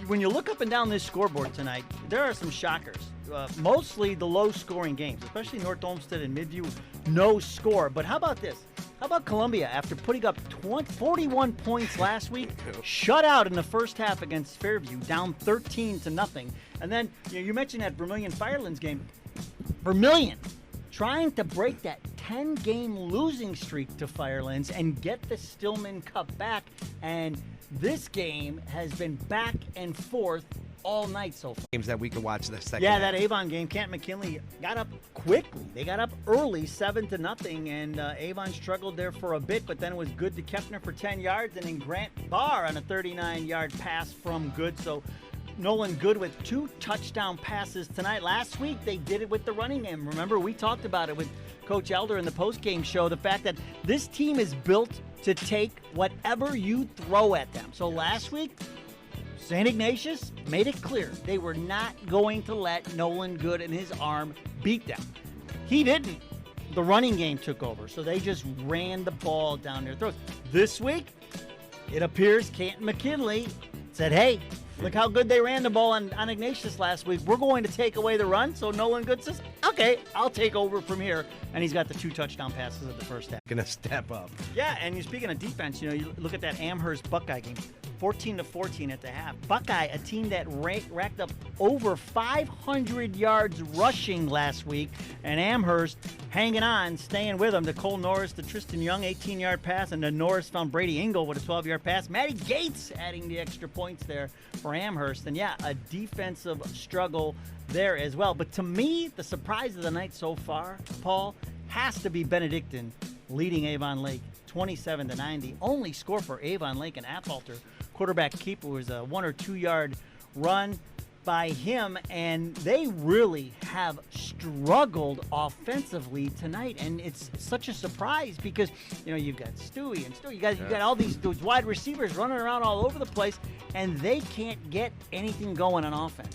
when you look up and down this scoreboard tonight, there are some shockers. Mostly the low-scoring games, especially North Olmsted and Midview, no score. But how about this? How about Columbia, after putting up 41 points last week, shut out in the first half against Fairview, down 13-0. And then you mentioned that Vermilion Firelands game. Vermilion trying to break that 10-game losing streak to Firelands and get the Stillman Cup back. And this game has been back and forth all night so far. Games that we could watch the second. Yeah, half. that Avon game, Kent McKinley got up quickly. They got up early, 7-0, and Avon struggled there for a bit, but then it was Good to Kepner for 10 yards, and then Grant Barr on a 39-yard pass from Good. So Nolan Good with 2 touchdown passes tonight. Last week, they did it with the running game. Remember, we talked about it with Coach Elder in the postgame show, the fact that this team is built to take whatever you throw at them. So last week, St. Ignatius made it clear they were not going to let Nolan Good and his arm beat them. He didn't. The running game took over, so they just ran the ball down their throats. This week, it appears Canton McKinley said, hey, look how good they ran the ball on Ignatius last week. We're going to take away the run. So Nolan Good says, okay, I'll take over from here. And he's got the 2 touchdown passes of the first half. Gonna step up. Yeah, and speaking of defense, you look at that Amherst Buckeye game, 14-14 at the half. Buckeye, a team that racked up over 500 yards rushing last week, and Amherst hanging on, staying with them. To Cole Norris, to Tristan Young, 18-yard pass, and then Norris found Brady Engel with a 12-yard pass. Matty Gates adding the extra points there for Amherst. And yeah, a defensive struggle there as well. But to me, the surprise of the night so far, Paul, has to be Benedictine leading Avon Lake 27-90. Only score for Avon Lake and Apalter. Quarterback keeper was a 1 or 2 yard run by him, and they really have struggled offensively tonight. And it's such a surprise because you've got Stewie and Stewie. You got all these wide receivers running around all over the place, and they can't get anything going on offense.